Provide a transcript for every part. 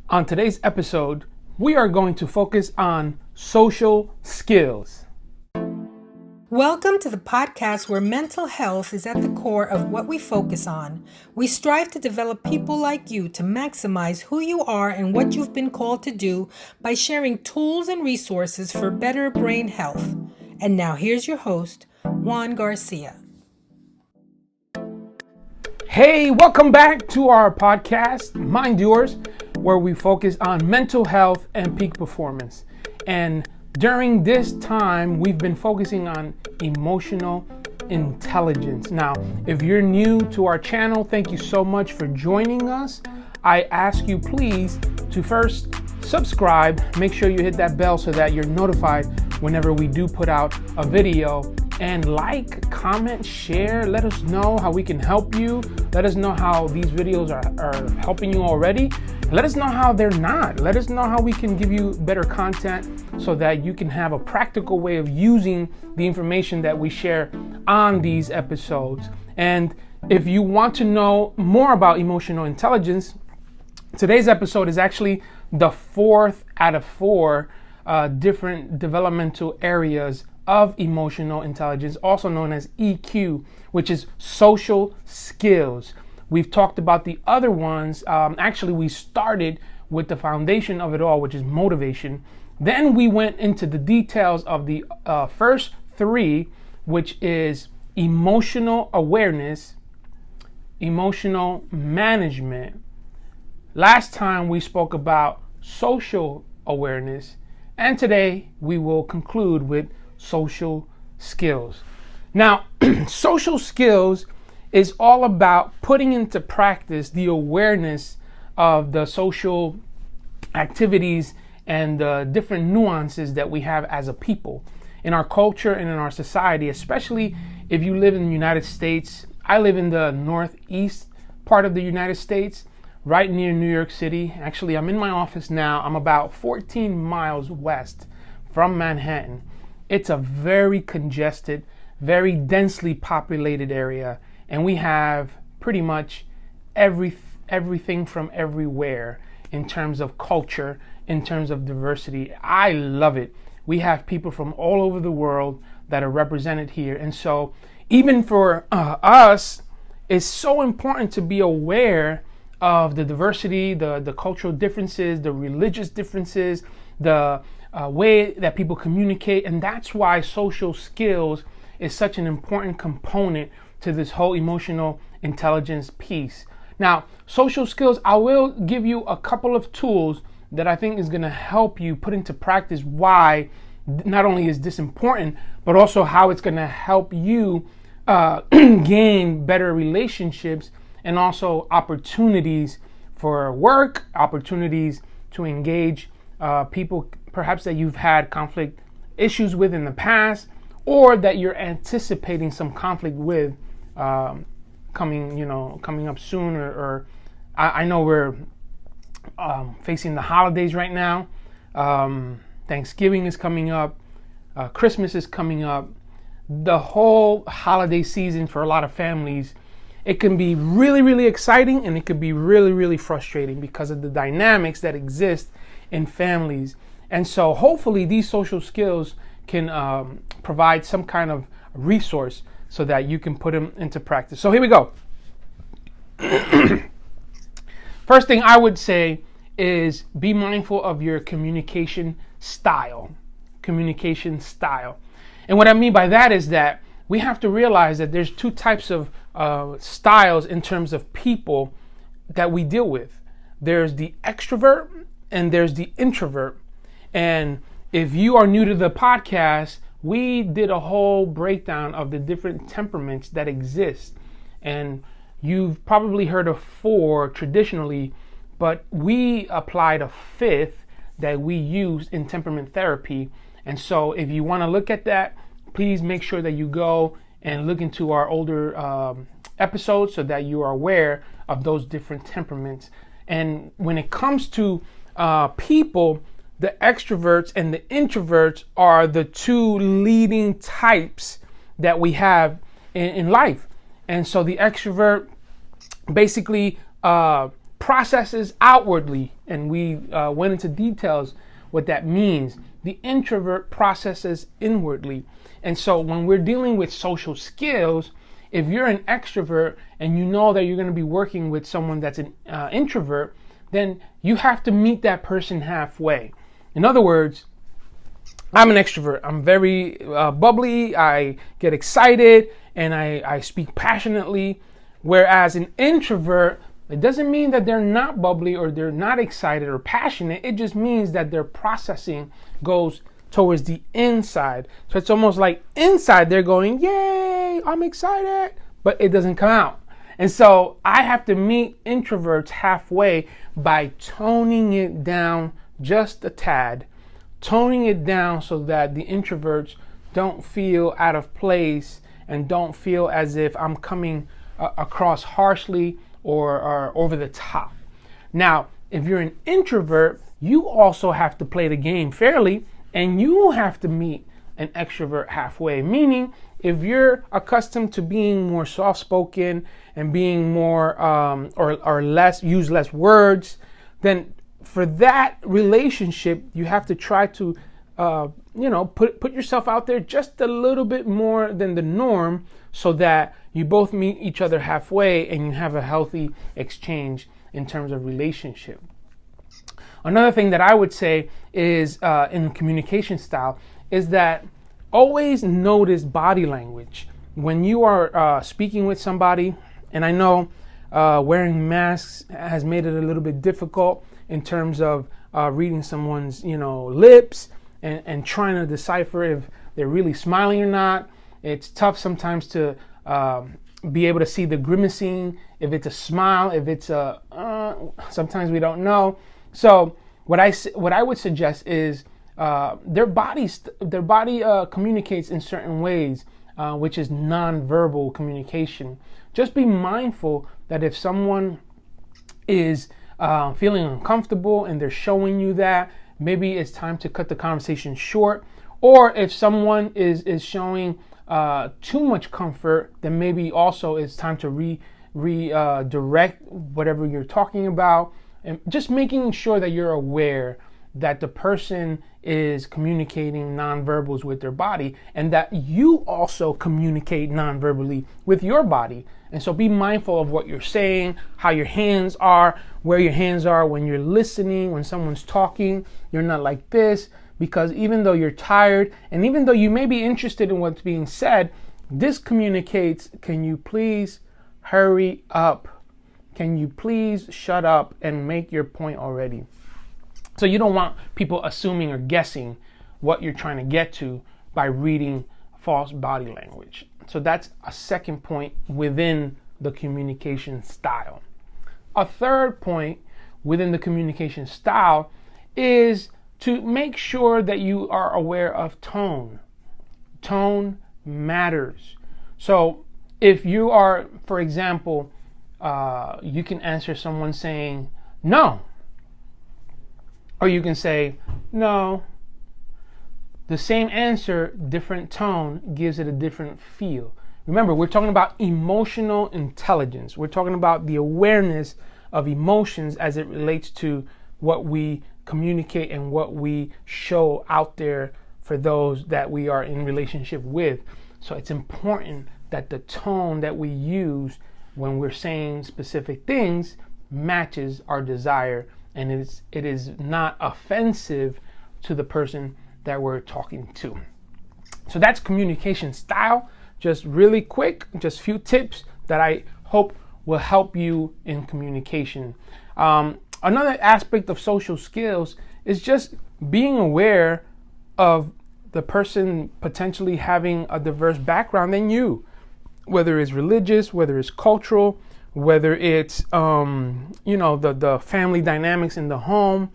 On today's episode, we are going to focus on social skills. Welcome to the podcast where mental health is at the core of what we focus on. We strive to develop people like you to maximize who you are and what you've been called to do by sharing tools and resources for better brain health. And now here's your host, Juan Garcia. Hey, welcome back to our podcast, Mind Yours, where we focus on mental health and peak performance. And during this time, we've been focusing on emotional intelligence. Now, if you're new to our channel, thank you so much for joining us. I ask you please to first subscribe, make sure you hit that bell so that you're notified whenever we do put out a video, and like, comment, share, let us know how we can help you. Let us know how these videos are helping you already. Let us know how they're not. Let us know how we can give you better content so that you can have a practical way of using the information that we share on these episodes. And if you want to know more about emotional intelligence, today's episode is actually the fourth out of four different developmental areas of emotional intelligence, also known as EQ, which is social skills. We've talked about the other ones. Actually, we started with the foundation of it all, which is motivation. Then we went into the details of the first three, which is emotional awareness, emotional management. Last time we spoke about social awareness, and today we will conclude with social skills. Now, social skills is all about putting into practice the awareness of the social activities and the different nuances that we have as a people in our culture and in our society, especially if you live in the United States. I live in the northeast part of the United States, right near New York City. Actually, I'm in my office now. I'm about 14 miles west from Manhattan. It's a very congested, very densely populated area, and we have pretty much everything from everywhere in terms of culture, in terms of diversity. I love it. We have people from all over the world that are represented here, and so even for us, it's so important to be aware of the diversity, the cultural differences, the religious differences, the way that people communicate. And that's why social skills is such an important component to this whole emotional intelligence piece. Now, social skills, I will give you a couple of tools that I think is going to help you put into practice why not only is this important, but also how it's going to help you gain better relationships and also opportunities for work, opportunities to engage people perhaps that you've had conflict issues with in the past, or that you're anticipating some conflict with coming up soon, or I know we're facing the holidays right now. Thanksgiving is coming up, Christmas is coming up. The whole holiday season for a lot of families, it can be really, really exciting, and it could be really, really frustrating because of the dynamics that exist in families. And so hopefully these social skills can provide some kind of resource so that you can put them into practice. So here we go. First thing I would say is be mindful of your communication style. Communication style. And what I mean by that is that we have to realize that there's two types of styles in terms of people that we deal with. There's the extrovert and there's the introvert. And if you are new to the podcast, we did a whole breakdown of the different temperaments that exist. And you've probably heard of 4 traditionally, but we applied a 5th that we used in temperament therapy. And so if you want to look at that, please make sure that you go and look into our older episodes so that you are aware of those different temperaments. And when it comes to people, the extroverts and the introverts are the 2 leading types that we have in life. And so the extrovert basically processes outwardly, and we went into details what that means. The introvert processes inwardly. And so when we're dealing with social skills, if you're an extrovert and you know that you're going to be working with someone that's an introvert, then you have to meet that person halfway. In other words, I'm an extrovert. I'm very bubbly. I get excited and I speak passionately. Whereas an introvert, it doesn't mean that they're not bubbly or they're not excited or passionate. It just means that their processing goes towards the inside. So it's almost like inside they're going, yay, I'm excited, but it doesn't come out. And so I have to meet introverts halfway by toning it down just a tad, toning it down so that the introverts don't feel out of place and don't feel as if I'm coming across harshly or over the top. Now, if you're an introvert, you also have to play the game fairly, and you have to meet an extrovert halfway. Meaning, if you're accustomed to being more soft-spoken and being more or less, use less words, then for that relationship, you have to try to put yourself out there just a little bit more than the norm, so that you both meet each other halfway and you have a healthy exchange in terms of relationship. Another thing that I would say is in communication style is that always notice body language. When you are speaking with somebody, and I know wearing masks has made it a little bit difficult in terms of reading someone's lips and trying to decipher if they're really smiling or not. It's tough sometimes to be able to see the grimacing, if it's a smile, if it's a sometimes we don't know. So what I would suggest is their body communicates in certain ways, which is nonverbal communication. Just be mindful that if someone is feeling uncomfortable and they're showing you that, maybe it's time to cut the conversation short. Or if someone is showing too much comfort, then maybe also it's time to redirect whatever you're talking about, and just making sure that you're aware that the person is communicating nonverbals with their body, and that you also communicate nonverbally with your body. And so be mindful of what you're saying, how your hands are, where your hands are when you're listening, when someone's talking. You're not like this, because even though you're tired and even though you may be interested in what's being said, this communicates, can you please hurry up? Can you please shut up and make your point already? So you don't want people assuming or guessing what you're trying to get to by reading false body language. So that's a second point within the communication style. A third point within the communication style is to make sure that you are aware of tone. Tone matters. So if you are, for example, you can answer someone saying no, or you can say no. The same answer, different tone, gives it a different feel. Remember, we're talking about emotional intelligence. We're talking about the awareness of emotions as it relates to what we communicate and what we show out there for those that we are in relationship with. So it's important that the tone that we use when we're saying specific things matches our desire, and it is not offensive to the person that we're talking to. So that's communication style. Just really quick, just a few tips that I hope will help you in communication. Another aspect of social skills is just being aware of the person potentially having a diverse background than you, whether it's religious, whether it's cultural, whether it's the family dynamics in the home.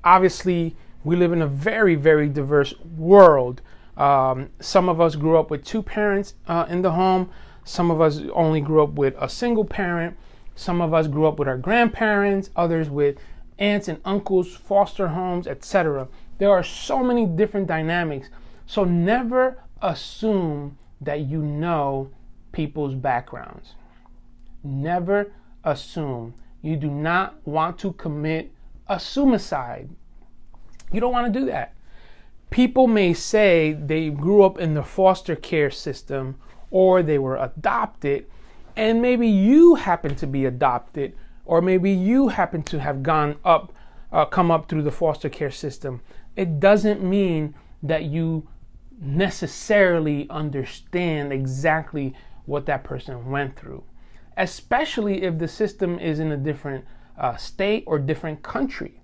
Obviously, we live in a very, very diverse world. Some of us grew up with two parents in the home. Some of us only grew up with a single parent. Some of us grew up with our grandparents, others with aunts and uncles, foster homes, etc. There are so many different dynamics. So never assume that you know people's backgrounds. Never assume You do not want to commit a suicide. You don't want to do that. People may say they grew up in the foster care system or they were adopted, and maybe you happen to be adopted, or maybe you happen to have come up through the foster care system. It doesn't mean that you necessarily understand exactly what that person went through, especially if the system is in a different state or different country.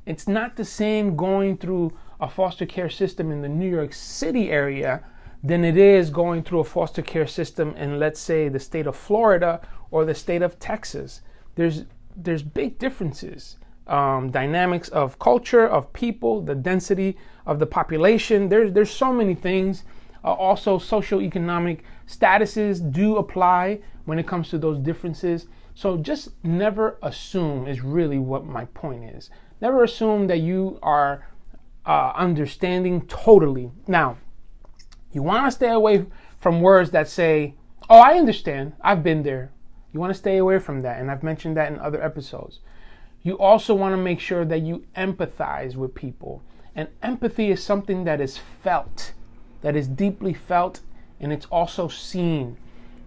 It's not the same going through a foster care system in the New York City area than it is going through a foster care system in, let's say, the state of Florida or the state of Texas. There's big differences. Dynamics of culture, of people, the density of the population. There's so many things. Also, socioeconomic statuses do apply when it comes to those differences. So just never assume is really what my point is. Never assume that you are understanding totally. Now, you want to stay away from words that say, "Oh, I understand. I've been there." You want to stay away from that, and I've mentioned that in other episodes. You also want to make sure that you empathize with people. And empathy is something that is felt, that is deeply felt, and it's also seen.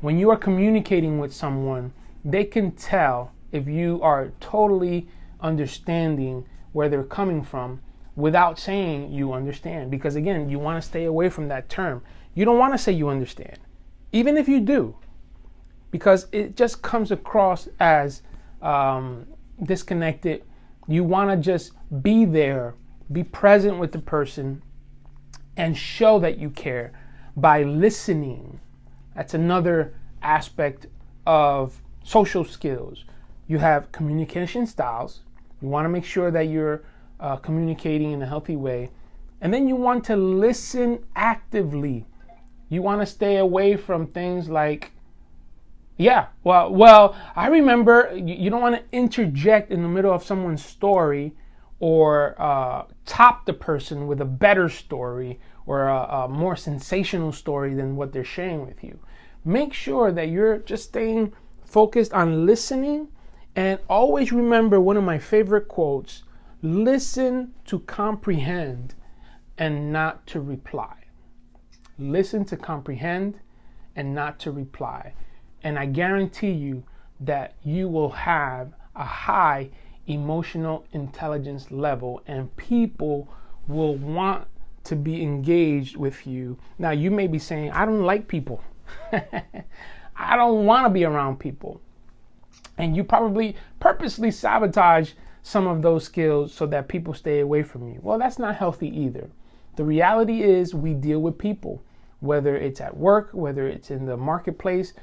When you are communicating with someone, they can tell if you are totally understanding where they're coming from without saying you understand. Because again, you want to stay away from that term. You don't want to say you understand, even if you do, because it just comes across as disconnected. You want to just be there, be present with the person, and show that you care by listening. That's another aspect of social skills. You have communication styles. You want to make sure that you're communicating in a healthy way. And then you want to listen actively. You want to stay away from things like, I remember. You don't want to interject in the middle of someone's story or top the person with a better story or a more sensational story than what they're sharing with you. Make sure that you're just staying focused on listening, and always remember one of my favorite quotes: listen to comprehend and not to reply. Listen to comprehend and not to reply. And I guarantee you that you will have a high emotional intelligence level, and people will want to be engaged with you. Now, you may be saying, "I don't like people." I don't want to be around people. And you probably purposely sabotage some of those skills so that people stay away from you. Well, that's not healthy either. The reality is we deal with people, whether it's at work, whether it's in the marketplace,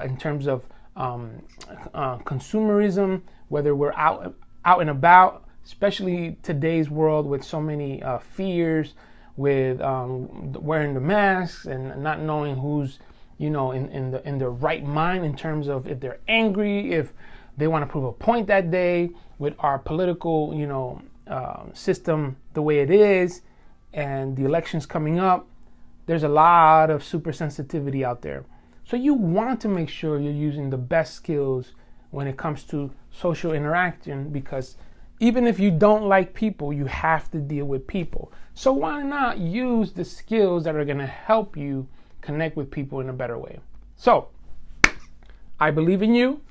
in terms of consumerism, whether we're out and about, especially today's world with so many fears, with wearing the masks and not knowing who's in the right mind in terms of if they're angry, if they want to prove a point that day, with our political system the way it is, and the elections coming up. There's a lot of super sensitivity out there. So you want to make sure you're using the best skills when it comes to social interaction, because even if you don't like people, you have to deal with people. So why not use the skills that are going to help you connect with people in a better way? So I believe in you.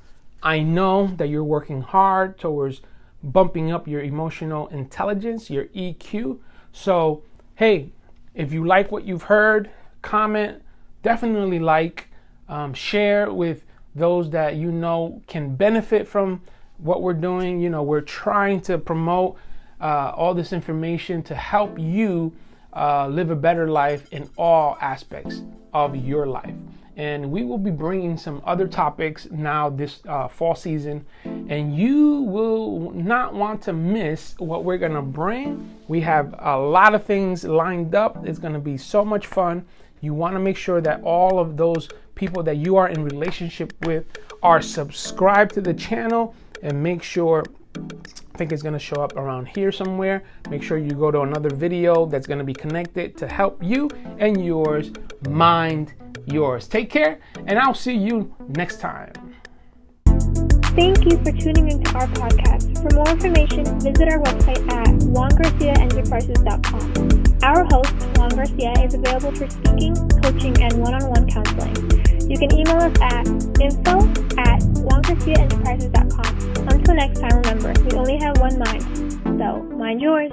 I know that you're working hard towards bumping up your emotional intelligence, your EQ. So, hey, if you like what you've heard, comment, definitely share with those that you know can benefit from what we're doing. We're trying to promote all this information to help you live a better life in all aspects of your life. And we will be bringing some other topics now this fall season, and you will not want to miss what we're going to bring. We have a lot of things lined up. It's going to be so much fun. You want to make sure that all of those people that you are in relationship with are subscribed to the channel, and make sure, I think it's going to show up around here somewhere. Make sure you go to another video that's going to be connected to help you and yours mind yours. Take care, and I'll see you next time. Thank you for tuning into our podcast. For more information, visit our website at juangarciaenterprises.com. Our host, Juan Garcia, is available for speaking, coaching, and one-on-one counseling. You can email us at info@juangarciaenterprises.com. Until next time, remember, we only have one mind, so mind yours.